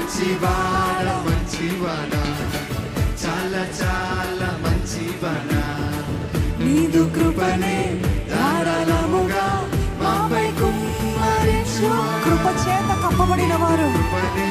మంచివాడా మంచివాడా చాలా చాలా మంచివాడా నీదు కృపనే ధారాళముగా మాపై కుమ్మరించు కృప చేత కప్పబడిన వారు కృపనే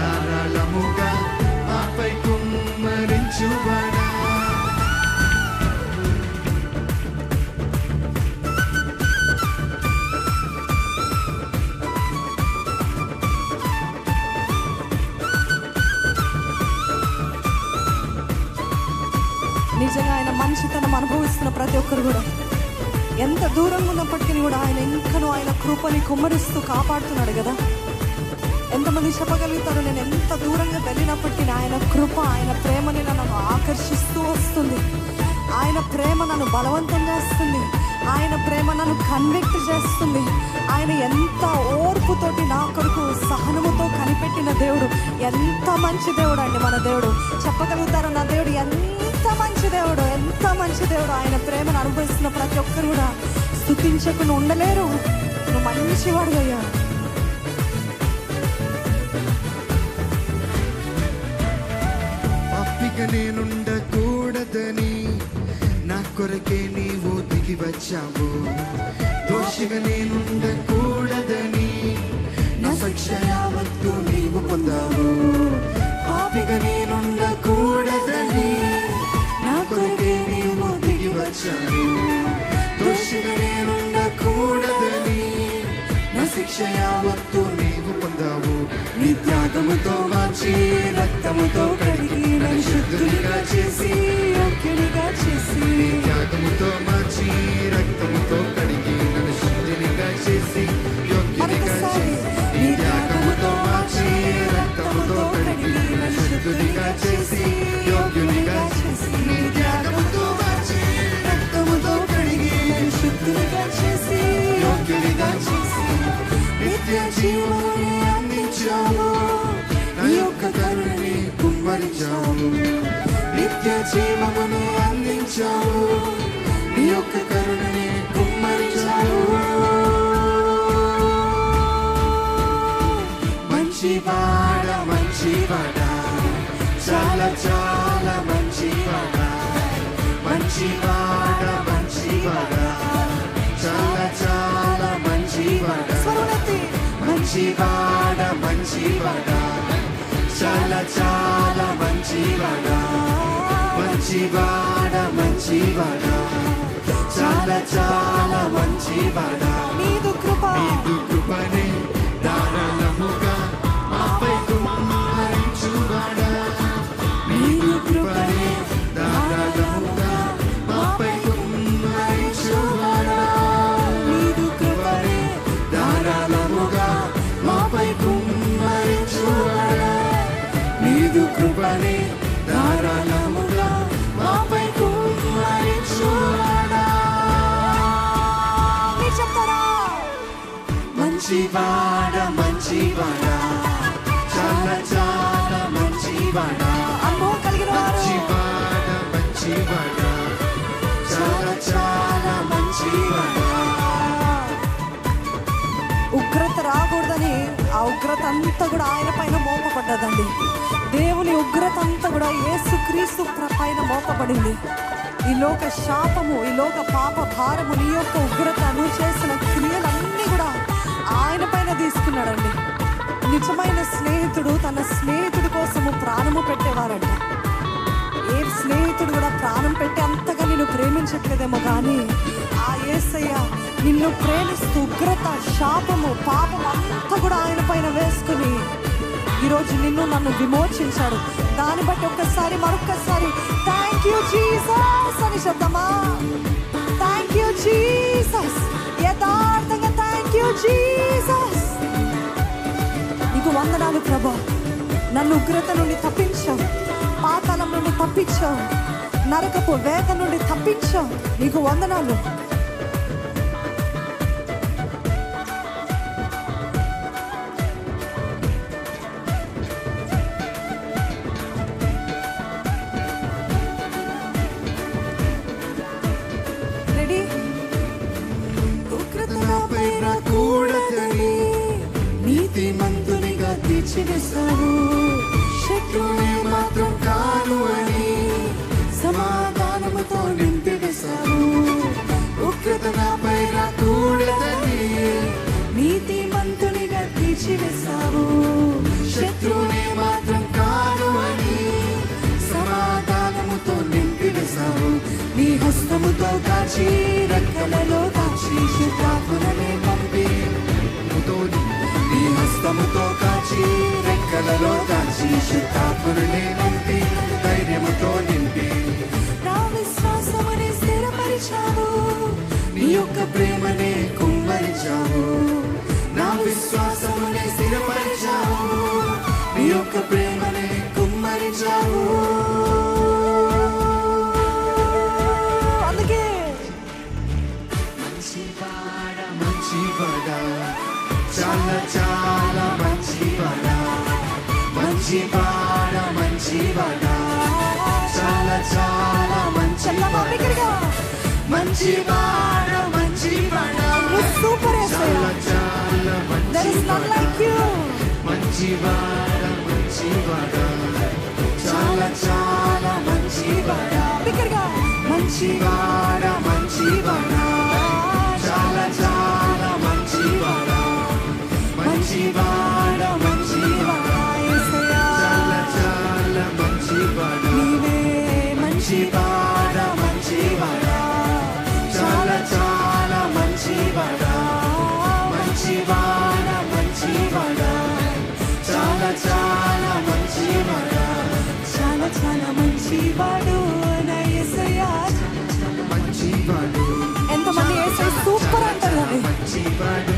ధారాళముగా మాపై కుమ్మరించువాడా నిజంగా ఆయన మంచితనం అనుభవిస్తున్న ప్రతి ఒక్కరు కూడా ఎంత దూరంగా ఉన్నప్పటికీ కూడా ఆయన ఇంకనూ ఆయన కృపని కుమ్మరిస్తూ కాపాడుతున్నాడు కదా. ఎంతమంది చెప్పగలుగుతారు, నేను ఎంత దూరంగా వెళ్ళినప్పటికీ ఆయన కృప, ఆయన ప్రేమని నన్ను ఆకర్షిస్తూ వస్తుంది. ఆయన ప్రేమ నన్ను బలవంతం చేస్తుంది. ఆయన ప్రేమ నన్ను కన్విక్ట్ చేస్తుంది. ఆయన ఎంత ఓర్పుతోటి నా కొరకు సహనముతో కనిపెట్టిన దేవుడు, ఎంత మంచి దేవుడు అండి మన దేవుడు. చెప్పగలుగుతారు, నా దేవుడు ఎంత మంచి దేవుడు, ఎంత మంచి దేవుడు. ఆయన ప్రేమను అనుభవిస్తున్న ప్రతి ఒక్కరు కూడా స్తుతించకుండా ఉండలేరు. నువ్వు మంచివాడు అయ్యా. పాపిగా నేనుండకూడదని నా కొరకే నీవు దిగి వచ్చావు. దోషిగా నేనుండకూడదని నా శిక్ష యావత్తు నీవు పొందావు. పాపిగా నేనుండకూడదని నా కొరకే నీవు దిగి వచ్చావు. దోషిగా నేనుండకూడదని నా శిక్ష యావత్తు నీవు పొందావు. నీ త్యాగముతో మార్చి రక్తముతో కడిగి నన్ను శుద్ధునిగా చేసి యోగ్యునిగా చేసి, నీ త్యాగముతో మార్చి రక్తముతో కడిగి నన్ను శుద్ధునిగా చేసి యోగ్యునిగా చేసి, నీ త్యాగముతో మార్చి రక్తముతో కడిగి నన్ను శుద్ధునిగా చేసి యోగ్యునిగా చేసి, నీ త్యాగముతో మార్చి రక్తముతో కడిగి నన్ను శుద్ధునిగా చేసి యోగ్యునిగా చేసి, నిత్య జీవముని అందించావు. నీ యొక్క కరుణని కుమ్మరించావు. నిత్య జీవముని అందించావు. నీ యొక్క కరుణని కుమ్మరించావు. మంచివాడా మంచివాడా చాలా చాలా మంచివాడా. మంచివాడా మంచివాడా చాలా చాలా మంచివాడా. మంచివాడా మంచివాడా చాలా చాలా మంచివాడా. మంచివాడా మంచివాడా చాలా చాలా మంచివాడా. నీదు కృప, నీదు కృపనే ధారాళముగా మాపై కుమ్మరించువాడా. నీదు కృపనే ధారాళముగా మాపై కుమ్మరించువాడా. నీదు కృపనే ధారాళముగా మాపై కుమ్మరించువాడా. నీదు కృపనే ధారాళముగా మాపై కుమ్మరించువాడా. మీరు చెప్తారా? మంచివాడా మంచివాడా చాలా చాలా మంచివాడా. అనుభవం కలిగిన వారు మంచివాడా మంచివాడా చాలా చాలా మంచివాడా. ఉగ్రత రాకూడదని ఆ ఉగ్రత అంతా కూడా ఆయన పైన మోపబడ్డదండి. దేవుని ఉగ్రత అంతా కూడా యేసుక్రీస్తు పైన మోపబడింది. ఈ లోక శాపము, ఈ లోక పాప భారము, నీ యొక్క ఉగ్రత, నువ్వు చేసిన క్రియలన్నీ కూడా ఆయన పైన తీసుకున్నాడండి. నిజమైన స్నేహితుడు తన స్నేహితుడి కోసము ప్రాణము పెట్టేవారంట. ఏ స్నేహితుడు కూడా ప్రాణం పెట్టి అంతగా నిన్ను ప్రేమించట్లేదేమో కానీ ఆ యేసయ్య నిన్ను ప్రేమిస్తూ ఉగ్రత, శాపము, పాపం అంతా కూడా ఆయన పైన వేసుకుని ఈరోజు నిన్ను నన్ను విమోచించాడు. దాన్ని బట్టి ఒక్కసారి మరొక్కసారి థ్యాంక్ యూ జీసస్ అని చెప్తామా? Thank you Jesus. యథార్థంగా థ్యాంక్ యూ జీసస్. నీకు వందనాలు ప్రభా. నన్ను ఉగ్రత నుండి తప్పించావు, పాతాళం నుండి తప్పించావు, నరకపు వేద నుండి తప్పించావు. నీకు వందనాలు. రెడీ? ఉగ్రత నాపై రాకూడదని నీతిమంతునిగా తీర్చివేశావు. శత్రువుని మాత్రం కాను అని సమాధానముతో నింపివేశావు. ఉగ్రత నాపై రాకూడదని నీతిమంతునిగా తీర్చివేశావు. శత్రువుని మాత్రం కాను అని సమాధానముతో నింపివేశావు. నీ హస్తముతో కాచి రెక్కలలో కాచి శుద్ధాత్మనే పంపి నీ హస్తముతో కాచి రెక్కలలో కాచి శుద్ధాత్మనే పంపి ధైర్యముతో నింపి నా విశ్వాసముని స్థిరపరిచావు. నీ యొక్క ప్రేమనే కుమ్మరించావు. నా విశ్వాసమునే స్థిరపరిచావు. నీ యొక్క ప్రేమనే కుమ్మరించావు. అందుకే మంచివాడా మంచివాడా చాలా చాలా మంచివాడా. మంచివాడా మంచివాడా చాలా చాలా మంచివాడా. మంచివాడా మంచివాడా సూపర్ చాలా చాలా There is none like you. మంచివాడా మంచివాడా చాలా చాలా మంచివాడా. బిగ్గరగా మంచివాడా మంచివాడా చాలా చాలా మంచివాడా. మంచివాడా మంచివాడా యేసయ్యా చాలా చాలా మంచివాడా. నీవే మంచివాడా మంచివాడా చాలా చాలా మంచివాడా. మంచివాడా మంచివాడా చాలా చాలా మంచివాడా. చాలా చాలా మంచివాడు నా యేసయ్యా. మంచివాడు ఎంతమంది యేసయ్య సూపర్ అంటారు అని మంచివాడు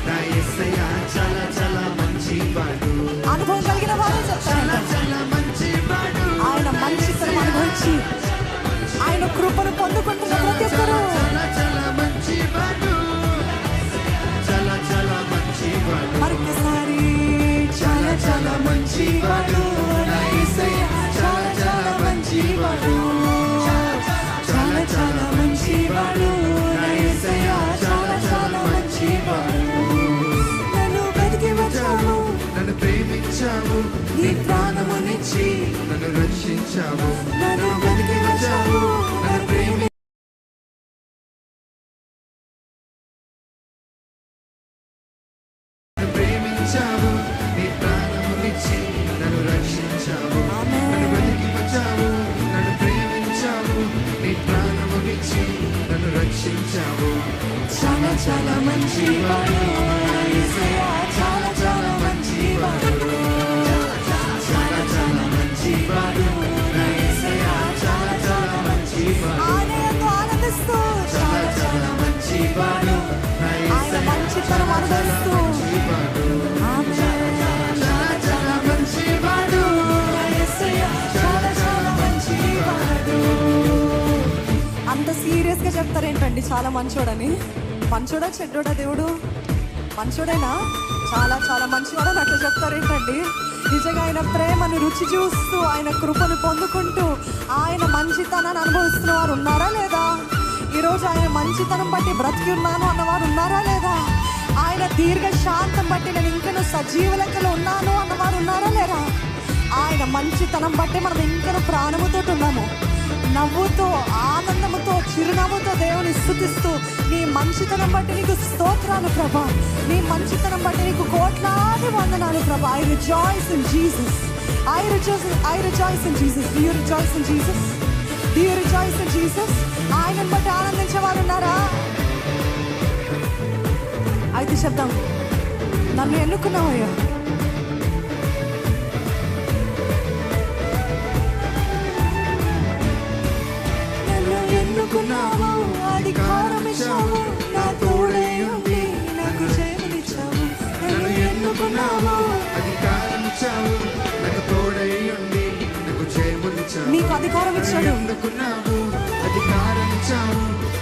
నా యేసయ్య చాలా చాలా మంచివాడు. అనుభవం కలిగిన వారే చెప్తారంట. చాలా మంచివాడు. ఆయన మంచితనం అనుభవించి ఆయన కృపను పొందుకుంటున్న ప్రతి ఒక్కరు చాలా చాలా మంచివాడు. చాలా చాలా మంచివాడు. మరొకసారి చాలా చాలా మంచివాడు నా యేసయ్య. చాలా చాలా మంచివాడు. చాలా చాలా మంచివాడు నా యేసయ్య. చాలా చాలా మంచివాడు. నన్ను వెతికి వచ్చావు. నన్ను ప్రేమించావు. నీ ప్రాణమునిచ్చి నన్ను రక్షించావు. నన్ను వెతికి వచ్చావు. నన్ను ప్రేమించావు. ప్రేమించావు. నీ ప్రాణమునిచ్చి నన్ను రక్షించావు. ఆమేన్. నన్ను వెతికి వచ్చావు. నన్ను ప్రేమించావు. నీ ప్రాణమునిచ్చి నన్ను రక్షించావు. చాలా చాలా మంచివాడు నా యేసయ్య. చాలా చాలా మంచివాడు. చాలా చాలా మంచివాడు నా యేసయ్య. చాలా చాలా మంచివాడు. ఆయనతో ఆనందిస్తూ చాలా చాలా మంచివాడు నా ఆయన యేసయ్య. మంచితనం అనుభవిస్తూ మంచివాడు. ఆమేన్. చాలా చాలా మంచివాడు నా యేసయ్య. చాలా చాలా మంచివాడు. అంత సీరియస్ గా చెప్తారేంటండి చాలా మంచోడని? మంచోడా చెడ్డోడా దేవుడు? మంచోడేనా? చాలా చాలా మంచివాడని అట్లా చెప్తారేంటండి? నిజంగా ఆయన ప్రేమను రుచి చూస్తూ ఆయన కృపను పొందుకుంటూ ఆయన మంచితనాన్ని అనుభవిస్తున్న వారు ఉన్నారా లేదా? ఈరోజు ఆయన మంచితనం బట్టి బ్రతికి ఉన్నాను అన్నవారు ఉన్నారా లేదా? ఆయన దీర్ఘ శాంతం బట్టి నేను ఇంకను సజీవ లెక్కలో ఉన్నాను అన్నవారు ఉన్నారా లేరా? ఆయన మంచితనం బట్టి మనం ఇంకను ప్రాణముతో ఉన్నాము. నవ్వుతో ఆనందముతో చిరునవ్వుతో దేవుని స్తుతిస్తూ నీ మంచితనం బట్టి నీకు స్తోత్రాలు ప్రభా. నీ మంచితనం బట్టి నీకు కోట్లాది వందనాలు ప్రభా. I rejoice in Jesus. I rejoice in Jesus. Do you rejoice in Jesus? Do you rejoice in Jesus? ఆయనను బట్టి ఆనందించే వారు ఉన్నారా? అయితే చెప్దాం, నన్ను ఎన్నుకున్నావయ్యా. నన్ను ఎన్నుకున్నావు, అధికారం ఇచ్చావు, నా తోడై ఉండి నాకు జయమునిచ్చావు. నన్ను ఎన్నుకున్నావు. అధికారం ఇచ్చావు. నాకు తోడై ఉండి నాకు జయమునిచ్చావు. నీకు అధికారం ఇచ్చాడు. ఎన్నుకున్నావు. అధికారం ఇచ్చావు.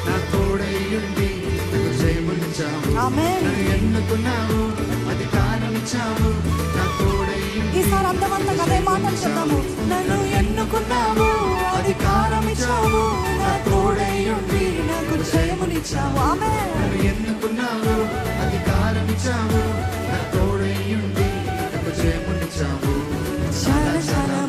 నా తోడై ఉండి నాకు జయమునిచ్చావు. ఆమేన్. నన్ను ఎన్నుకున్నావు. అధికారం ఇచ్చావు. నా తోడై ఉండి ఈసారి అందమంతా అదే మాటలు చెప్తాము. నన్ను ఎన్నుకున్నావు, అధికారం ఇచ్చావు, నా తోడై ఉండి నాకు జయమునిచ్చావు. ఆమేన్. నన్ను ఎన్నుకున్నావు. అధికారం ఇచ్చావు. నా తోడై ఉండి నాకు జయమునిచ్చావు. చాలా చాలా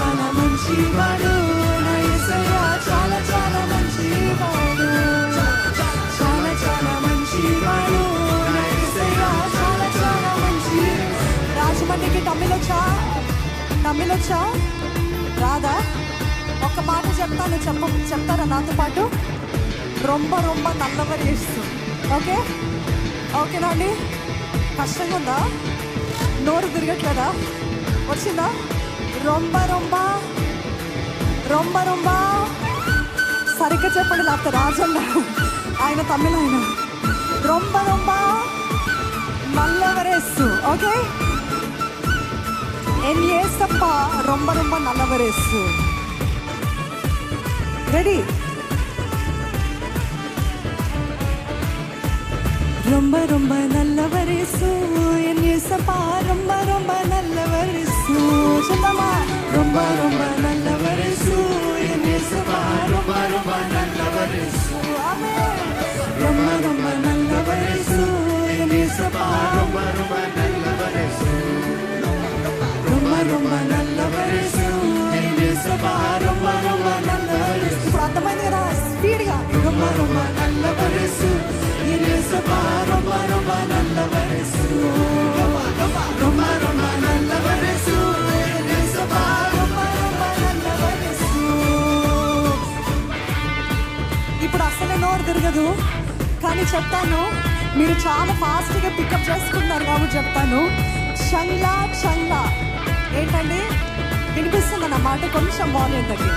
చాలా మంచివాడు, నా యేసయ్య చాలా చాలా మంచివాడు, చాలా చాలా మంచివాడు, నా యేసయ్య చాలా చాలా మంచి. రాజమండ్రికి తమిళొచ్చా రాదా? ఒక మాట చెప్తాను, చెప్తారా నాతో పాటు? రొంబ రొంబ నల్లవరి యేసు. ఓకేనా అండి? కష్టంగా ఉందా? నోరు తిరగట్లేదా? వచ్చిందా? రొంబ రొంబ రొంబ రొంబ సరిగ్గా చెప్పండి, లేకపోతే రాజన్న ఆయన తమిళ ఆయన. రొంబ రొంబ నల్లవరేసు. ఓకే, ఎన్ యేసప్ప రొంబ రొంబ నల్లవరేసు. రెడీ? ரொம்ப ரொம்ப நல்லவரேசு, என் இயேசப்பா ரொம்ப ரொம்ப நல்லவரேசு. சொல்லமா? ரொம்ப ரொம்ப நல்லவரேசு, என் இயேசப்பா ரொம்ப ரொம்ப நல்லவரேசு. ஆமென். ரொம்ப ரொம்ப நல்லவரேசு, என் இயேசப்பா ரொம்ப ரொம்ப நல்லவரேசு. ரொம்ப ரொம்ப நல்லவரேசு, என் இயேసప్పా ரொம்ப ரொம்ப நல்லவரேసు. ఇప్పుడు అర్థమైంది కదా? స్పీడ్గా. ரொம்ப ரொம்ப நல்லவரேసు, ఎన్ యేసప్పా ரொம்ப ரொம்ப நல்லவரேసు. ரொம்ப ரொம்ப நல்லவரேసు, ఎన్ యేసప్పా ரொம்ப ரொம்ப நல்லவரேసు. ఇప్పుడు అసలే నోరు తిరగదు, కానీ చెప్తాను, మీరు చాలా ఫాస్ట్గా పికప్ చేసుకుంటున్నారు కాబట్టి చెప్తాను. చంగ్లా చంగ్లా ఏంటండి? వినిపిస్తుంది అన్నమాట, కొంచెం వాల్యూమ్ తగ్గి.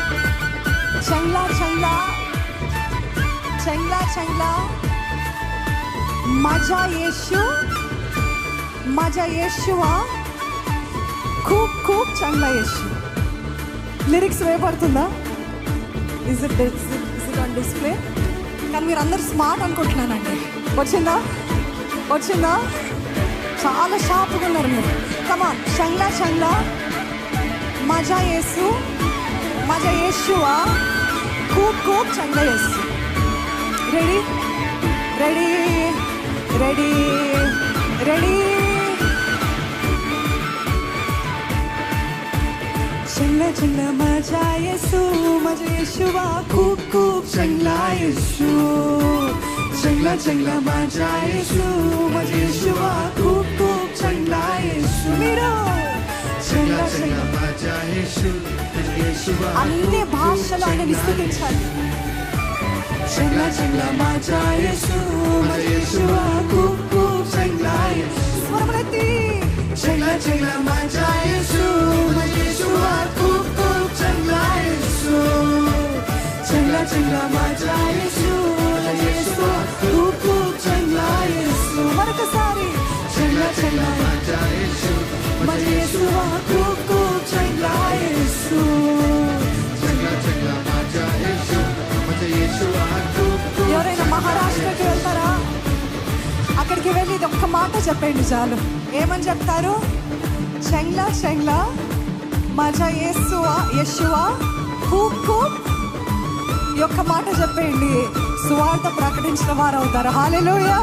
చంగ్లా చంగ్లా చంగ్లా చంగ్లా మజా యేషువా खूब खूब చంగ్లా యేషు. లిరిక్స్ వేయబడుతుందా? Is it on display? కానీ మీరు అందరు స్మార్ట్ అనుకుంటున్నానండి. వచ్చిందా? చాలా షార్ప్గా ఉన్నారు మీరు. కమాన్, చంగ్లా చంగ్లా మజా యేషువా खूब खूब చంగ్లా Yesu. Ready ready ready ready. చంగ్లా చంగ్లా మజా యేషువా खूब खूब చంగ్లా యేసు. చంగ్లా చంగ్లా మజా యేషువా खूब खूब చంగ్లా యేసు. మీరు చంగ్లా చంగ్లా మజా యేషువా అన్ని భాషలో ఆయన విస్తుతించాలి. చంగ్లా చంగ్లా మజా యేషువా खूब खूब చంగ్లా యేసు. స్వరములెత్తి. చంగ్లా చంగ్లా మజా యేషువా खूब खूब చంగ్లా యేసు. చంగ్లా చంగ్లా మజా యేషువా खूब खूब చంగ్లా యేసు. మరొకసారి. చంగ్లా చంగ్లా మజా యేషువా खूब खूब చంగ్లా యేసు. చంగ్లా చంగ్లా మజా యేషువా खूब खूब. ఎవరైనా మహారాష్ట్రకి వెళ్తారా? అక్కడికి వెళ్ళి ఇది ఒక్క మాట చెప్పండి చాలు. ఏమని చెప్తారు? చంగ్లా చంగ్లా మజా యేషువా खूब खूब. ఈ ఒక్క మాట చెప్పండి, సువార్త ప్రకటించిన వారు అవుతారు. హల్లెలూయా.